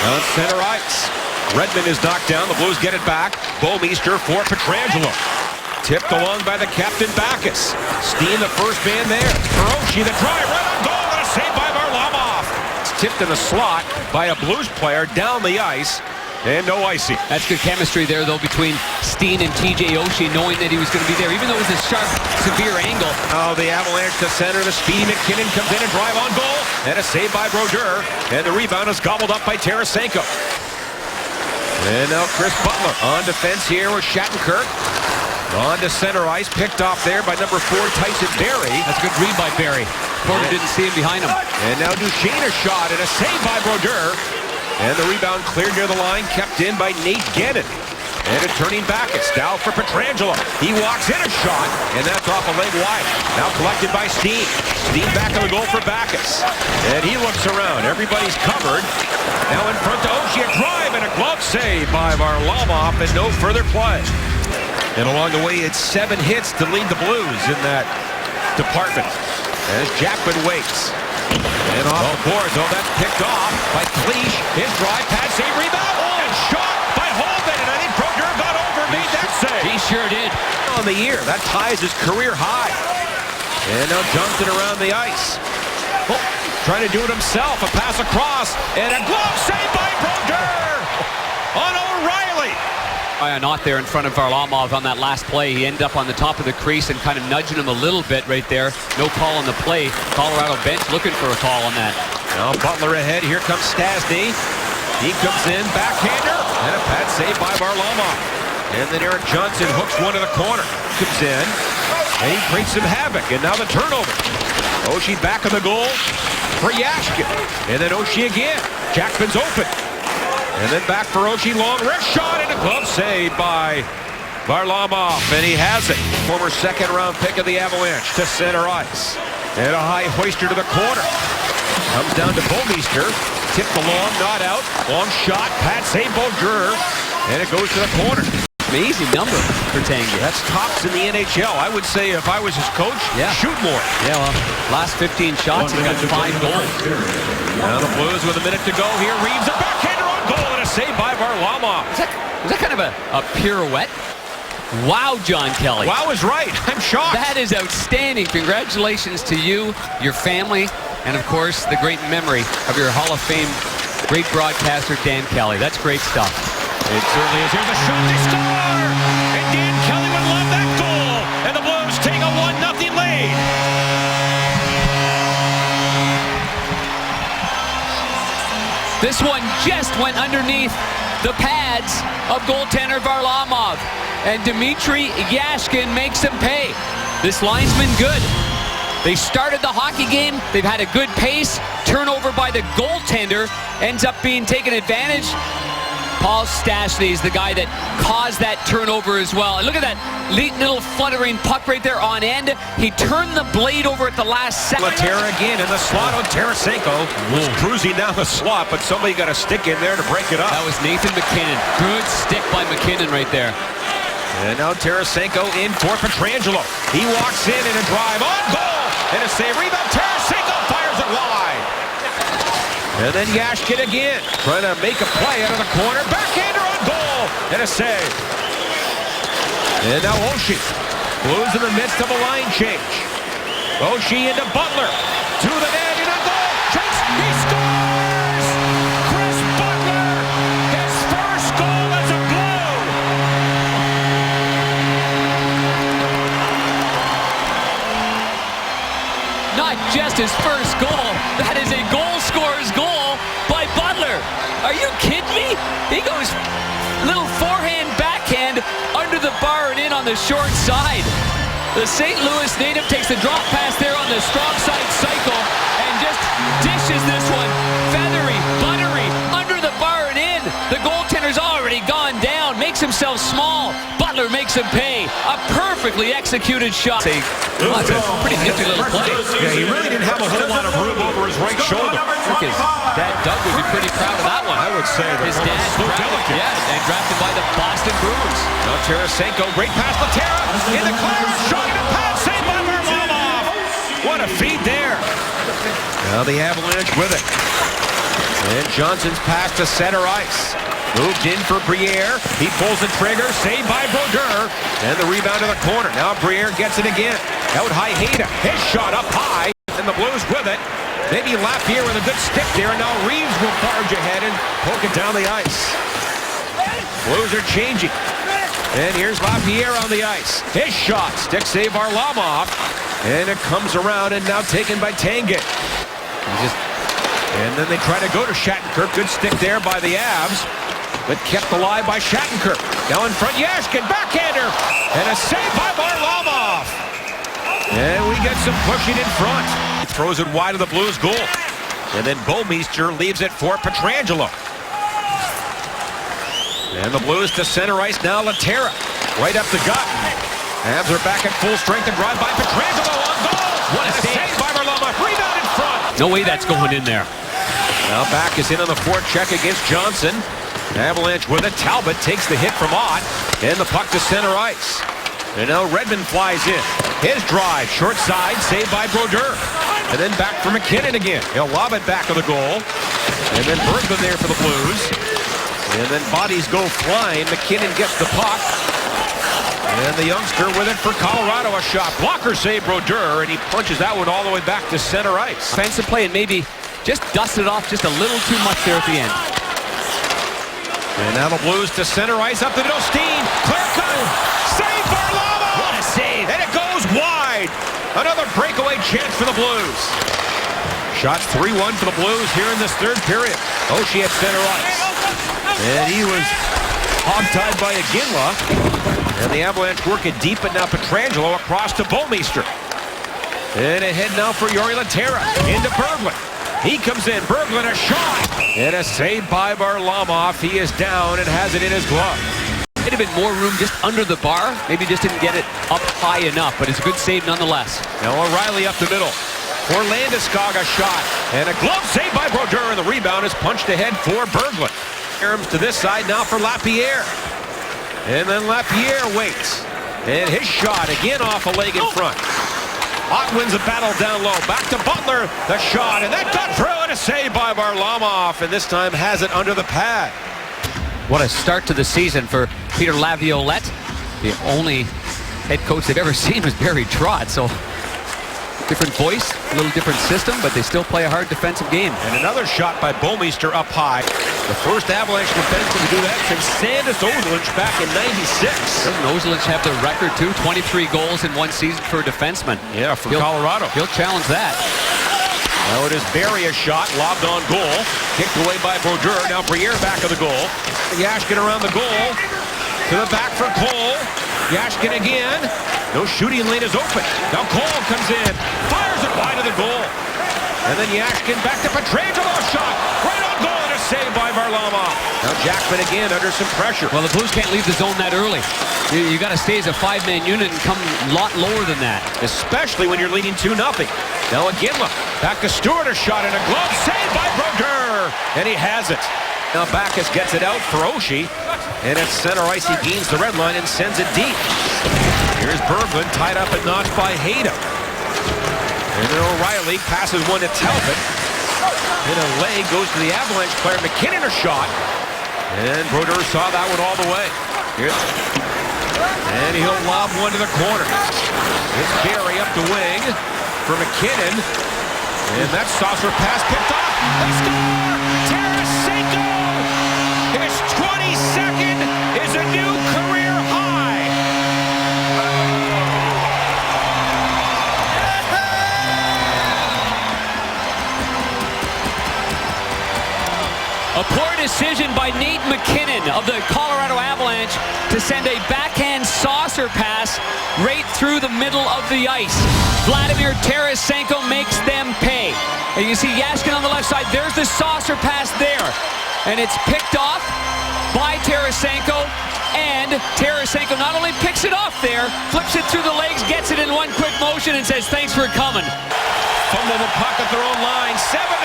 On center ice. Redmond is knocked down. The Blues get it back. Bouwmeester for Pietrangelo. Tipped along by the captain, Backes. Steen, the first man there. Hiroshi, the drive, right on goal, and a save by Varlamov. It's tipped in the slot by a Blues player down the ice, and no icing. That's good chemistry there, though, between Steen and TJ Oshie, knowing that he was going to be there, even though it was a sharp, severe angle. Oh, the Avalanche to center. The speedy McKinnon comes in and drive on goal, and a save by Brodeur, and the rebound is gobbled up by Tarasenko. And now Chris Butler on defense here with Shattenkirk. On to center ice, picked off there by number 4, Tyson Barrie. That's a good read by Barrie. Porter didn't see him behind him. And now Duchesne a shot and a save by Brodeur. And the rebound cleared near the line, kept in by Nate Gannon. And a turning Backes, now for Pietrangelo. He walks in a shot, and that's off a leg wide. Now collected by Steen. Steen back in the goal for Backes. And he looks around. Everybody's covered. Now in front to Oshie, a drive and a glove save by Varlamov, and no further play. And along the way, it's 7 hits to lead the Blues in that department. As Jackman waits. And off the boards. Oh, that's picked off by Cleach. His drive, pad, save, rebound. Oh, and shot by Holden. And I think Brodeur got over and made that save. He sure did. On the year. That ties his career high. And now Johnson around the ice. Oh, trying to do it himself. A pass across. And a glove save by Brodeur on O'Reilly. Not there in front of Varlamov on that last play. He ended up on the top of the crease and kind of nudging him a little bit right there. No call on the play. Colorado bench looking for a call on that. Now Butler ahead. Here comes Stastny. He comes in, backhander, and a pad save by Varlamov. And then Erik Johnson hooks one to the corner. Comes in, and he creates some havoc. And now the turnover. Oshie back in the goal for Yashkin. And then Oshie again. Jackman's open. And then back for Oshie, long wrist shot, and a glove save by Varlamov. And he has it. Former second-round pick of the Avalanche to center ice. And a high hoister to the corner. Comes down to Bouwmeester. Tipped along, not out. Long shot, pad save, Brodeur. And it goes to the corner. Amazing number for Tanguay. That's tops in the NHL. I would say if I was his coach, shoot more. Yeah, well, last 15 shots, he's got 5 goals. Now the Blues with a minute to go here. Reeves a backhander on goal and a save by Varlamov. Was that kind of a pirouette? Wow, John Kelly. Wow is right. I'm shocked. That is outstanding. Congratulations to you, your family, and of course the great memory of your Hall of Fame great broadcaster, Dan Kelly. That's great stuff. It certainly is. Here's a shot. They score! And Dan Kelly would love that goal. And the Blues take a 1-0 lead. This one just went underneath the pads of goaltender Varlamov. And Dmitry Yashkin makes him pay. This linesman good. They started the hockey game. They've had a good pace. Turnover by the goaltender ends up being taken advantage. Paul Stastny is the guy that caused that turnover as well. And look at that little fluttering puck right there on end. He turned the blade over at the last second. Laterra again in the slot on Tarasenko. Cruising down the slot, but somebody got a stick in there to break it up. That was Nathan McKinnon. Good stick by McKinnon right there. And now Tarasenko in for Pietrangelo. He walks in and a drive on goal. And a save rebound. Tarasenko fires it wide. And then Yashkin again, trying to make a play out of the corner. Backhander on goal, and a save. And now Oshie. Blues in the midst of a line change. Oshie into Butler. To the net, and a goal. Chase, he scores! Chris Butler, his first goal as a Blue. Not just his first goal, that is a goal scorer's goal by Butler. Are you kidding me? He goes little forehand, backhand under the bar and in on the short side. The St. Louis native takes the drop pass there on the strong side cycle and just dishes this one feathery, buttery, under the bar and in. The goaltender's already gone down, makes himself small. Butler makes him pay. A perfectly executed shot. That's a pretty nifty little play. Yeah, he really didn't have a whole lot of room over his right shoulder. I think his dad, Doug, would be pretty proud of that one. I would say that his dad, and drafted by the Boston Bruins. Now Tarasenko, great pass, Laterra in the clear, shot and a pass, saved by Varlamov. What a feed there. Now the Avalanche with it. And Johnson's pass to center ice. Moved in for Briere. He pulls the trigger. Saved by Brodeur. And the rebound to the corner. Now Briere gets it again. Out high, Hayda. His shot up high. And the Blues with it. Maybe Lapierre with a good stick there. And now Reeves will barge ahead and poke it down the ice. Blues are changing. And here's Lapierre on the ice. His shot. Stick save Varlamov. And it comes around and now taken by Tanguay. And then they try to go to Shattenkirk. Good stick there by the Avs. But kept alive by Shattenkirk. Now in front, Yashkin, backhander. And a save by Varlamov. And we get some pushing in front. He throws it wide of the Blues goal. And then Bouwmeester leaves it for Pietrangelo. And the Blues to center ice now. Laterra right up the gut. Avs are back at full strength and drive by Pietrangelo on goal. What a save by Varlamov. Rebound in front. No way that's going in there. Now back is in on the forecheck against Johnson. Avalanche with it. Talbot takes the hit from Ott. And the puck to center ice. And now Redmond flies in. His drive, short side, saved by Brodeur. And then back for McKinnon again. He'll lob it back of the goal. And then Bergman there for the Blues. And then bodies go flying. McKinnon gets the puck. And the youngster with it for Colorado. A shot. Blocker save Brodeur. And he punches that one all the way back to center ice. Offensive play and maybe just dusted off just a little too much there at the end. And now the Blues to center ice up the middle. Steen. Clear cut. Save Varlamov. What a save. And it goes wide. Another breakaway chance for the Blues. Shots 3-1 for the Blues here in this third period. Oshie at center ice. And he was hog-tied by Iginla. And the Avalanche work it deep, and now Pietrangelo across to Bouwmeester. And ahead now for Jori Laterra. Into Berglund. He comes in. Berglund a shot. And a save by Varlamov. He is down and has it in his glove. Might have been more room just under the bar. Maybe just didn't get it up high enough, but it's a good save nonetheless. Now O'Reilly up the middle. For Landeskog a shot. And a glove save by Brodeur, and the rebound is punched ahead for Berglund. Arms to this side now for Lapierre. And then Lapierre waits. And his shot again off a leg in front. Ott wins a battle down low. Back to Butler. The shot. And that got through, and a save by Varlamov. And this time has it under the pad. What a start to the season for Peter Laviolette. The only head coach they've ever seen was Barry Trotz. So different voice, a little different system, but they still play a hard defensive game. And another shot by Bouwmeester up high. The first Avalanche defenseman to do that since Sandis Ozolinsh back in '96. Doesn't Ozolinsh have the record too? 23 goals in one season for a defenseman. Yeah, for Colorado. He'll challenge that. Now it is Barry a shot, lobbed on goal. Kicked away by Brodeur. Now Briere back of the goal. Yashkin around the goal. To the back for Cole. Yashkin again. No shooting lane is open. Now Cole comes in. Fires it wide of the goal. And then Yashkin back to Pietrangelo. Shot. Right on goal, and a save by Varlamov. Now Jackman again under some pressure. Well, the Blues can't leave the zone that early. You got to stay as a five-man unit and come a lot lower than that. Especially when you're leading 2-0. Now Iginla. Back to Stewart. A shot and a glove. Save by Brodeur. And he has it. Now Backes gets it out for Oshie. And at center ice, he gains the red line and sends it deep. Here's Berglund, tied up and notched by Hayda. And then O'Reilly passes one to Talbot. And a leg goes to the Avalanche player. McKinnon a shot. And Brodeur saw that one all the way. And he'll lob one to the corner. It's Barry up the wing for McKinnon. And that saucer pass picked off. They score! Tarasenko! His 22nd is a new career high. A poor decision by Nate McKinnon of the Colorado Avalanche to send a backhand saucer pass right through the middle of the ice. Vladimir Tarasenko makes them pay. And you see Yashkin on the left side. There's the saucer pass there. And it's picked off by Tarasenko. And Tarasenko not only picks it off there, flips it through the legs, gets it in one quick motion, and says, thanks for coming. Fumble the puck at their own line. 7